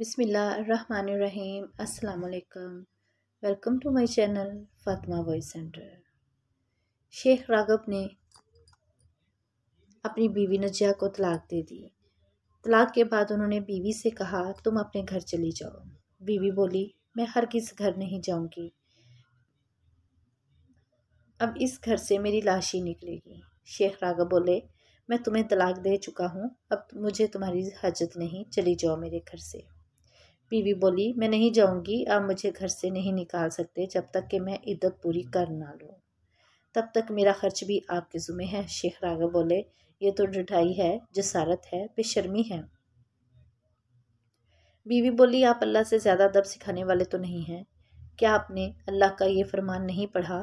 بسم اللہ الرحمن الرحیم۔ السلام علیکم۔ Welcome to my channel Fatima voice centre. Sheikh Raghib نے اپنی بیوی نجیہ کو طلاق دے دی۔ طلاق کے بعد انہوں نے بیوی سے کہا تم اپنے گھر چلی جاؤ۔ بیوی بولی میں ہرگز گھر نہیں جاؤں گی، اب اس گھر سے میری لاش ہی نکلے گی۔ شیخ راغب بولے میں تمہیں طلاق دے چکا ہوں، اب مجھے تمہاری حاجت نہیں، چلی جاؤ میرے گھر سے۔ بیوی بولی میں نہیں جاؤں گی، آپ مجھے گھر سے نہیں نکال سکتے جب تک کہ میں عدت پوری کر نہ لوں، تب تک میرا خرچ بھی آپ کے ذمہ ہے۔ شیخ راغب بولے یہ تو ڈٹائی ہے، جسارت ہے، بے شرمی ہے۔ بیوی بولی آپ اللہ سے زیادہ ادب سکھانے والے تو نہیں ہیں، کیا آپ نے اللہ کا یہ فرمان نہیں پڑھا؟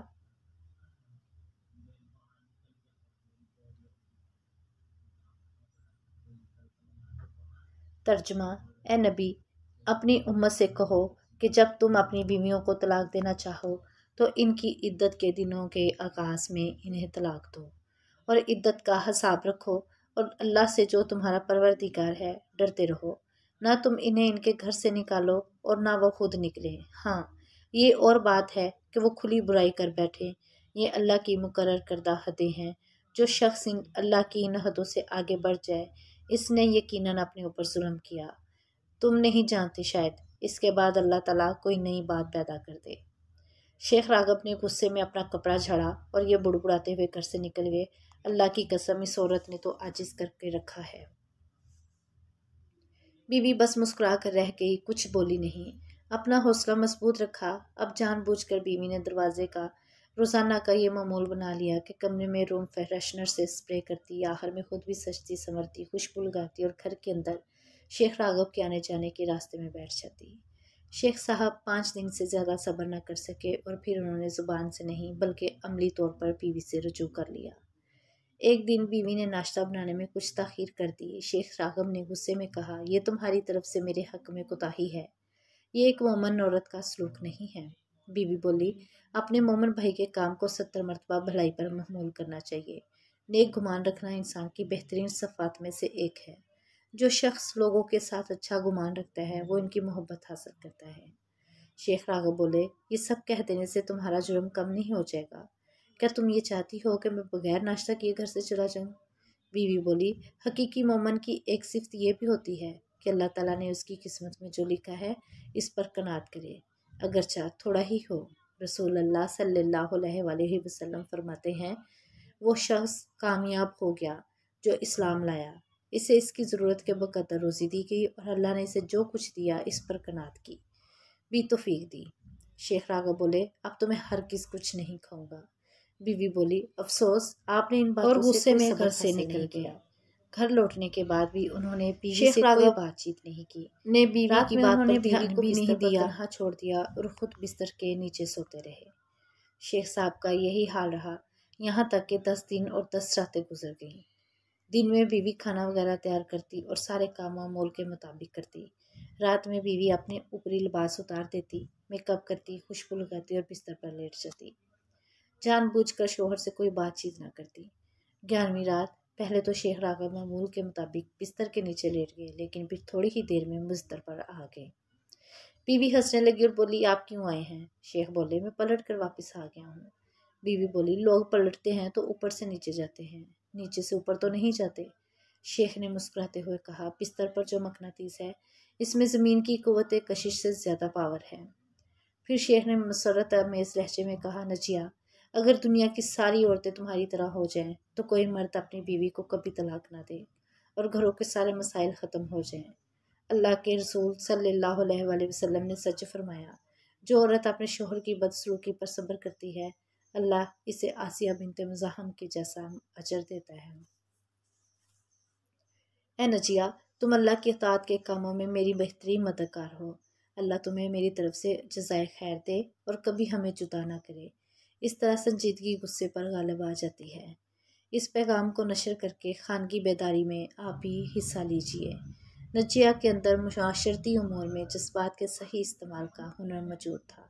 ترجمہ: اے نبی، اپنی امت سے کہو کہ جب تم اپنی بیویوں کو طلاق دینا چاہو تو ان کی عدت کے دنوں کے آغاز میں انہیں طلاق دو، اور عدت کا حساب رکھو، اور اللہ سے جو تمہارا پروردگار ہے ڈرتے رہو۔ نہ تم انہیں ان کے گھر سے نکالو اور نہ وہ خود نکلیں۔ ہاں، یہ اور بات ہے کہ وہ کھلی برائی کر بیٹھیں، یہ اللہ کی مقرر کردہ حدیں ہیں۔ جو شخص اللہ کی ان حدوں سے آگے بڑھ جائے اس نے یقیناً اپنے اوپر ظلم کیا۔ تم نہیں جانتے شاید اس کے بعد اللہ تعالیٰ کوئی نئی بات پیدا کر دے۔ شیخ راغب نے غصے میں اپنا کپڑا جھاڑا اور یہ بڑبڑاتے ہوئے گھر سے نکل گئے۔ اللہ کی قسم، اس عورت نے تو عاجز کر کے رکھا ہے۔ بیوی بس مسکرا کر رہ گئی، کچھ بولی نہیں، اپنا حوصلہ مضبوط رکھا۔ اب جان بوجھ کر بیوی نے دروازے کا روزانہ کا یہ معمول بنا لیا کہ کمرے میں روم فریشنر سے سپرے کرتی، آخر میں خود بھی سجتی سنورتی، خوشبو لگاتی اور گھر کے اندر شیخ راغب کے آنے جانے کے راستے میں بیٹھ جاتی۔ شیخ صاحب 5 دن سے زیادہ صبر نہ کر سکے اور پھر انہوں نے زبان سے نہیں بلکہ عملی طور پر بیوی سے رجوع کر لیا۔ ایک دن بیوی نے ناشتہ بنانے میں کچھ تاخیر کر دی۔ شیخ راغب نے غصے میں کہا یہ تمہاری طرف سے میرے حق میں کوتاہی ہے، یہ ایک مومن عورت کا سلوک نہیں ہے۔ بیوی بولی اپنے مومن بھائی کے کام کو 70 مرتبہ بھلائی پر محمول کرنا چاہیے۔ نیک گمان رکھنا انسان کی بہترین صفات میں سے ایک ہے۔ جو شخص لوگوں کے ساتھ اچھا گمان رکھتا ہے وہ ان کی محبت حاصل کرتا ہے۔ شیخ راغب بولے یہ سب کہہ دینے سے تمہارا جرم کم نہیں ہو جائے گا، کیا تم یہ چاہتی ہو کہ میں بغیر ناشتہ کیے گھر سے چلا جاؤں؟ بیوی بولی حقیقی مومن کی ایک صفت یہ بھی ہوتی ہے کہ اللہ تعالیٰ نے اس کی قسمت میں جو لکھا ہے اس پر قناعت کرے، اگرچہ تھوڑا ہی ہو۔ رسول اللہ صلی اللہ علیہ وآلہ وسلم فرماتے ہیں وہ شخص کامیاب ہو گیا جو اسلام لایا، اسے اس کی ضرورت کے بقدر روزی دی گئی اور اللہ نے اسے جو کچھ دیا اس پر قناعت کی، بھی توفیق دی۔ شیخ راغب بولے اب تو میں ہرگز کچھ نہیں کھاؤں گا۔ بیوی بولی افسوس آپ نے ان باتوں اور غصے میں گھر سے نکل گیا۔ گھر لوٹنے کے بعد بھی انہوں نے بیوی سے کوئی بات چیت نہیں کی، نے بیوی کی بات پر دھیان بھی نہیں دیا، تنہا چھوڑ دیا اور خود بستر کے نیچے سوتے رہے۔ شیخ صاحب کا یہی حال رہا یہاں تک کہ 10 دن اور 10 راتیں گزر گئیں۔ دن میں بیوی کھانا وغیرہ تیار کرتی اور سارے کام معمول کے مطابق کرتی، رات میں بیوی اپنے اوپری لباس اتار دیتی، میک اپ کرتی، خوشبو لگاتی اور بستر پر لیٹ جاتی، جان بوجھ کر شوہر سے کوئی بات چیت نہ کرتی۔ 11ویں رات پہلے تو شیخ راغب معمول کے مطابق بستر کے نیچے لیٹ گئے، لیکن پھر تھوڑی ہی دیر میں بستر پر آ گئے۔ بیوی ہنسنے لگی اور بولی آپ کیوں آئے ہیں؟ شیخ بولے میں پلٹ کر واپس آ گیا ہوں۔ بیوی بولی لوگ پلٹتے ہیں تو اوپر سے نیچے جاتے ہیں، نیچے سے اوپر تو نہیں جاتے۔ شیخ نے مسکراتے ہوئے کہا بستر پر جو مقناطیس ہے اس میں زمین کی قوت کشش سے زیادہ پاور ہے۔ پھر شیخ نے مسرت آمیز لہجے میں کہا نجیہ اگر دنیا کی ساری عورتیں تمہاری طرح ہو جائیں تو کوئی مرد اپنی بیوی کو کبھی طلاق نہ دے اور گھروں کے سارے مسائل ختم ہو جائیں۔ اللہ کے رسول صلی اللہ علیہ وآلہ وسلم نے سچ فرمایا، جو عورت اپنے شوہر کی بدسلوکی پر صبر کرتی ہے اللہ اسے آسیہ بنت مزاحم کے جیسا اجر دیتا ہے۔ اے نجیہ تم اللہ کی اطاعت کے کاموں میں میری بہترین مددگار ہو، اللہ تمہیں میری طرف سے جزائے خیر دے اور کبھی ہمیں جدا نہ کرے۔ اس طرح سنجیدگی غصے پر غالب آ جاتی ہے۔ اس پیغام کو نشر کر کے خانگی بیداری میں آپ بھی حصہ لیجئے۔ نجیہ کے اندر معاشرتی امور میں جذبات کے صحیح استعمال کا ہنر موجود تھا۔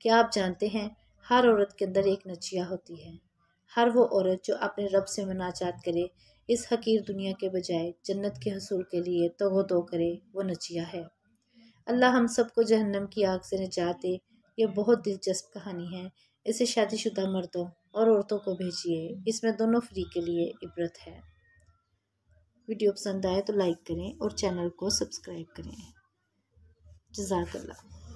کیا آپ جانتے ہیں ہر عورت کے اندر ایک نجیہ ہوتی ہے؟ ہر وہ عورت جو اپنے رب سے مناجات کرے، اس حقیر دنیا کے بجائے جنت کے حصول کے لیے توغ و دو کرے، وہ نجیہ ہے۔ اللہ ہم سب کو جہنم کی آگ سے نجات دے۔ یہ بہت دلچسپ کہانی ہے، اسے شادی شدہ مردوں اور عورتوں کو بھیجیے، اس میں دونوں فریق کے لیے عبرت ہے۔ ویڈیو پسند آئے تو لائک کریں اور چینل کو سبسکرائب کریں۔ جزاک اللہ۔